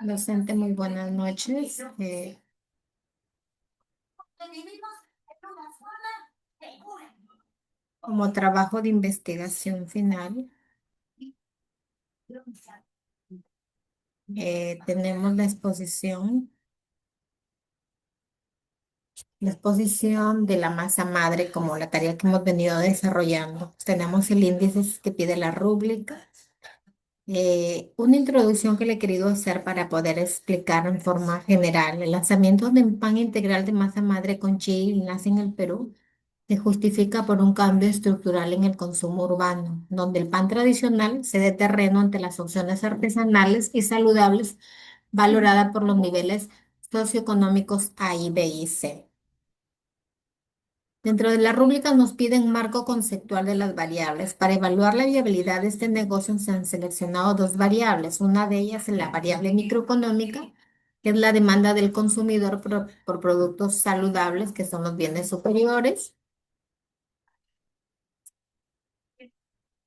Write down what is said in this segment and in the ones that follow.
Docente, muy buenas noches. Como trabajo de investigación final, tenemos la exposición de la masa madre como la tarea que hemos venido desarrollando. Tenemos el índice que pide la rúbrica. Una introducción que le he querido hacer para poder explicar en forma general. El lanzamiento de un pan integral de masa madre con chile nace en el Perú. Se justifica por un cambio estructural en el consumo urbano, donde el pan tradicional cede terreno ante las opciones artesanales y saludables valoradas por los niveles socioeconómicos A, I, B y C. Dentro de la rúbrica nos piden un marco conceptual de las variables. Para evaluar la viabilidad de este negocio se han seleccionado dos variables. Una de ellas es la variable microeconómica, que es la demanda del consumidor por productos saludables, que son los bienes superiores.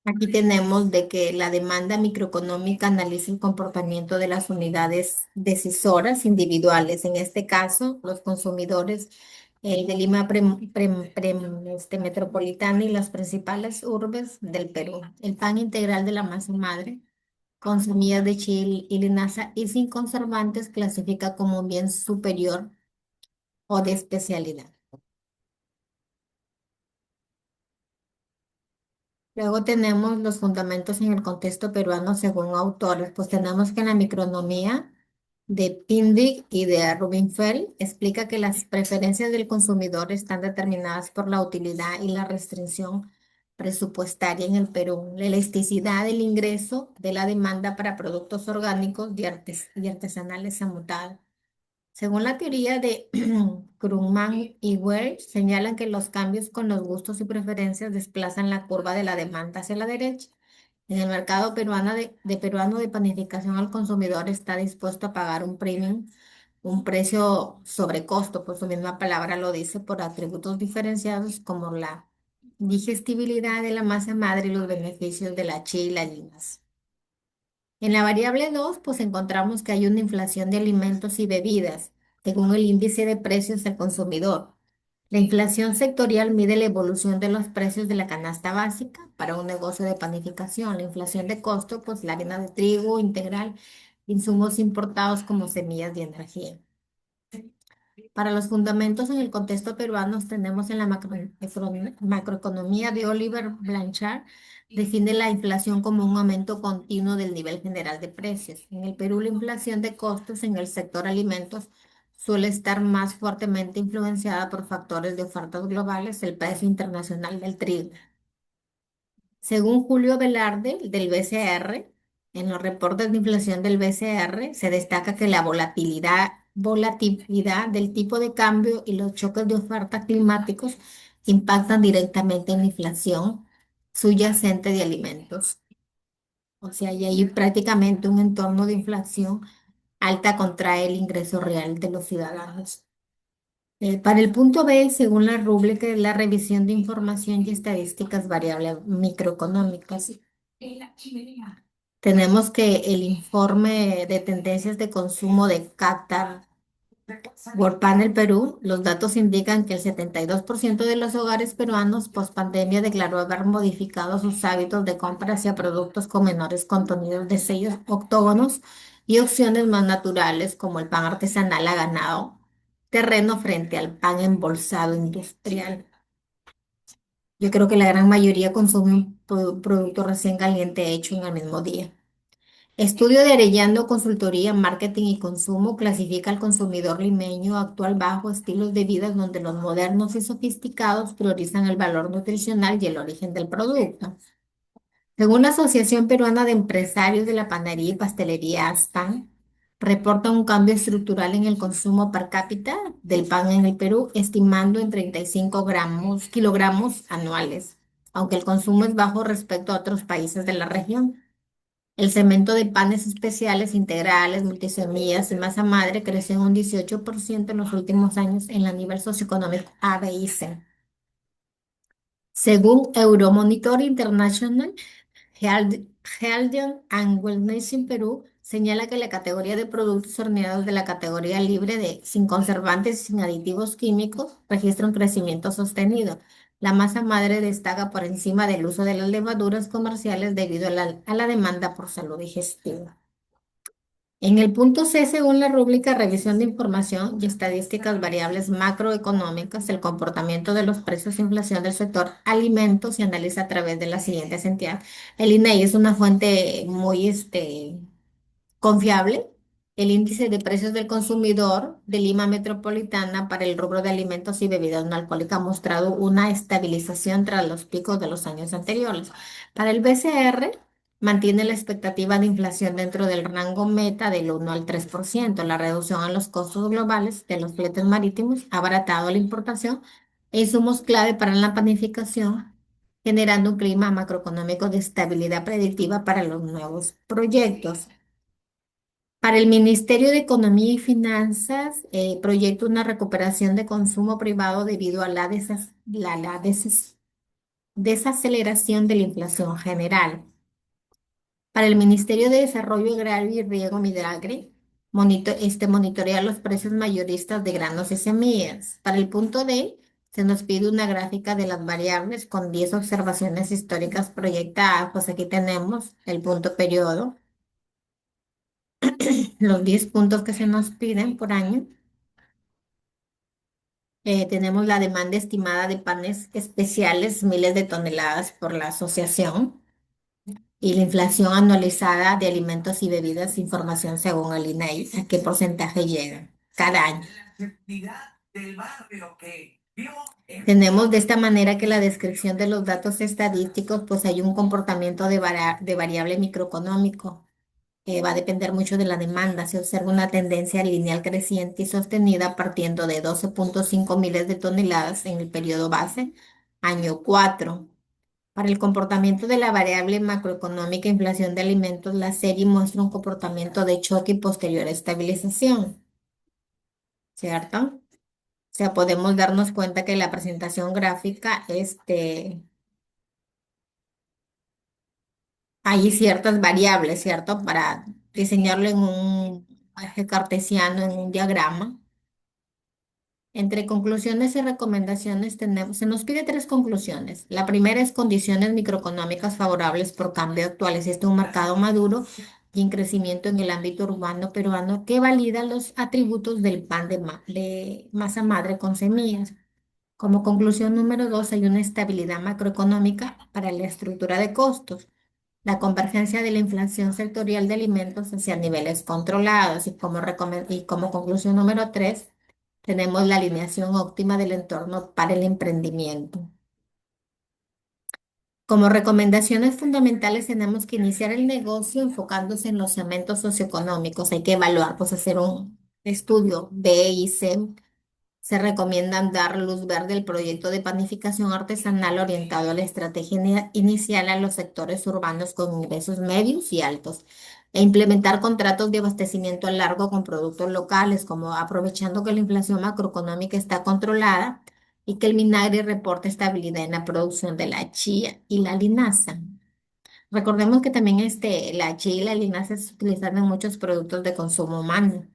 Aquí tenemos de que la demanda microeconómica analiza el comportamiento de las unidades decisoras individuales. En este caso, los consumidores de Lima metropolitana y las principales urbes del Perú. El pan integral de la masa madre con semillas de chile y linaza y sin conservantes clasifica como un bien superior o de especialidad. Luego tenemos los fundamentos en el contexto peruano según autores, pues tenemos que en la microeconomía de Pindig y de Rubinfeld explica que las preferencias del consumidor están determinadas por la utilidad y la restricción presupuestaria en el Perú, la elasticidad del ingreso de la demanda para productos orgánicos y artesanales ha mutado. Según la teoría de Krugman y Ware, señalan que los cambios con los gustos y preferencias desplazan la curva de la demanda hacia la derecha. En el mercado peruano de panificación, al consumidor está dispuesto a pagar un premium, un precio sobre costo, pues su misma palabra lo dice, por atributos diferenciados como la digestibilidad de la masa madre y los beneficios de la chía y las linas. En la variable 2, pues encontramos que hay una inflación de alimentos y bebidas, según el índice de precios al consumidor. La inflación sectorial mide la evolución de los precios de la canasta básica para un negocio de panificación. La inflación de costo, pues la harina de trigo integral, insumos importados como semillas de energía. Para los fundamentos en el contexto peruano tenemos en la macroeconomía de Oliver Blanchard, define la inflación como un aumento continuo del nivel general de precios. En el Perú, la inflación de costos en el sector alimentos suele estar más fuertemente influenciada por factores de ofertas globales, el precio internacional del trigo. Según Julio Velarde, del BCR, en los reportes de inflación del BCR se destaca que la volatilidad del tipo de cambio y los choques de oferta climáticos impactan directamente en la inflación subyacente de alimentos. O sea, y hay prácticamente un entorno de inflación alta contrae el ingreso real de los ciudadanos. Para el punto B, según la rúbrica, es la revisión de información y estadísticas variables microeconómicas. Tenemos que el informe de tendencias de consumo de Qatar World Panel Perú, los datos indican que el 72% de los hogares peruanos post pandemia declaró haber modificado sus hábitos de compra hacia productos con menores contenidos de sellos octógonos y opciones más naturales como el pan artesanal ha ganado terreno frente al pan embolsado industrial. Yo creo que la gran mayoría consume un producto recién caliente hecho en el mismo día. Estudio de Arellano Consultoría, Marketing y Consumo clasifica al consumidor limeño actual bajo estilos de vida donde los modernos y sofisticados priorizan el valor nutricional y el origen del producto. Según la Asociación Peruana de Empresarios de la Panadería y Pastelería ASPAN, reporta un cambio estructural en el consumo per cápita del pan en el Perú, estimando en 35 kilogramos anuales, aunque el consumo es bajo respecto a otros países de la región. El segmento de panes especiales, integrales, multisemillas y masa madre creció en un 18% en los últimos años en el nivel socioeconómico A, B y C. Según Euromonitor International, Health and Wellness in Perú señala que la categoría de productos horneados de la categoría libre de sin conservantes y sin aditivos químicos registra un crecimiento sostenido. La masa madre destaca por encima del uso de las levaduras comerciales debido a la demanda por salud digestiva. En el punto C, según la rúbrica Revisión de Información y Estadísticas Variables Macroeconómicas, el comportamiento de los precios e inflación del sector alimentos se analiza a través de las siguientes entidades. El INEGI es una fuente muy confiable. El índice de precios del consumidor de Lima Metropolitana para el rubro de alimentos y bebidas no alcohólicas ha mostrado una estabilización tras los picos de los años anteriores. Para el BCR, mantiene la expectativa de inflación dentro del rango meta del 1 al 3%. La reducción en los costos globales de los fletes marítimos ha abaratado la importación e insumos clave para la panificación, generando un clima macroeconómico de estabilidad predictiva para los nuevos proyectos. Para el Ministerio de Economía y Finanzas, proyecta una recuperación de consumo privado debido a la desaceleración de la inflación general. Para el Ministerio de Desarrollo Agrario y Riego Minagri, monitorea los precios mayoristas de granos y semillas. Para el punto D, se nos pide una gráfica de las variables con 10 observaciones históricas proyectadas. Pues aquí tenemos el punto periodo, los 10 puntos que se nos piden por año. Tenemos la demanda estimada de panes especiales, miles de toneladas por la asociación, y la inflación anualizada de alimentos y bebidas, información según el INEGI, a qué porcentaje llega cada año. Tenemos de esta manera que la descripción de los datos estadísticos, pues hay un comportamiento de variable microeconómico. Va a depender mucho de la demanda. Se observa una tendencia lineal creciente y sostenida partiendo de 12,5 miles de toneladas en el periodo base, año 4. Para el comportamiento de la variable macroeconómica inflación de alimentos, la serie muestra un comportamiento de choque y posterior estabilización, ¿cierto? O sea, podemos darnos cuenta que la presentación gráfica, hay ciertas variables, ¿cierto? Para diseñarlo en un eje cartesiano, en un diagrama. Entre conclusiones y recomendaciones se nos pide tres conclusiones. La primera es condiciones microeconómicas favorables por cambio actual. Existe un mercado maduro y en crecimiento en el ámbito urbano peruano que valida los atributos del pan de masa madre con semillas. Como conclusión número dos, hay una estabilidad macroeconómica para la estructura de costos, la convergencia de la inflación sectorial de alimentos hacia niveles controlados y como conclusión número tres, tenemos la alineación óptima del entorno para el emprendimiento. Como recomendaciones fundamentales tenemos que iniciar el negocio enfocándose en los segmentos socioeconómicos. Hay que evaluar, pues hacer un estudio B y C. Se recomiendan dar luz verde al proyecto de panificación artesanal orientado a la estrategia inicial a los sectores urbanos con ingresos medios y altos e implementar contratos de abastecimiento a largo con productos locales, como aprovechando que la inflación macroeconómica está controlada y que el Minagri reporta estabilidad en la producción de la chía y la linaza. Recordemos que también la chía y la linaza se utilizan en muchos productos de consumo humano.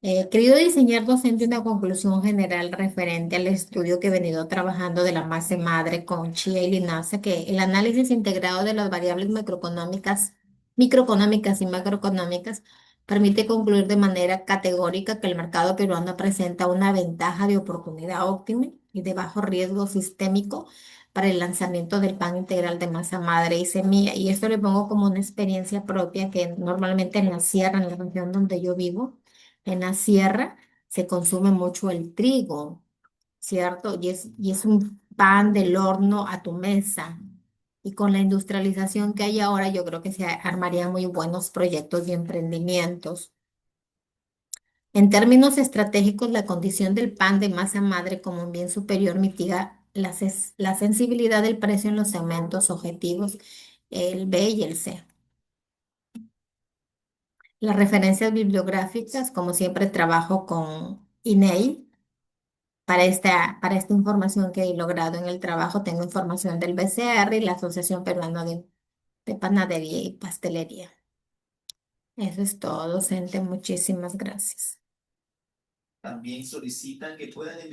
Querido diseñar docente una conclusión general referente al estudio que he venido trabajando de la masa madre con chía y linaza, que el análisis integrado de las variables microeconómicas y macroeconómicas permite concluir de manera categórica que el mercado peruano presenta una ventaja de oportunidad óptima y de bajo riesgo sistémico para el lanzamiento del pan integral de masa madre y semilla. Y esto le pongo como una experiencia propia que normalmente en la sierra, en la región donde yo vivo, en la sierra se consume mucho el trigo, ¿cierto? Y es un pan del horno a tu mesa. Y con la industrialización que hay ahora, yo creo que se armarían muy buenos proyectos y emprendimientos. En términos estratégicos, la condición del pan de masa madre como un bien superior mitiga la sensibilidad del precio en los segmentos objetivos, el B y el C. Las referencias bibliográficas, como siempre, trabajo con INEI. Para esta información que he logrado en el trabajo, tengo información del BCR y la Asociación Peruana de panadería y pastelería. Eso es todo, docente. Muchísimas gracias. También solicitan que puedan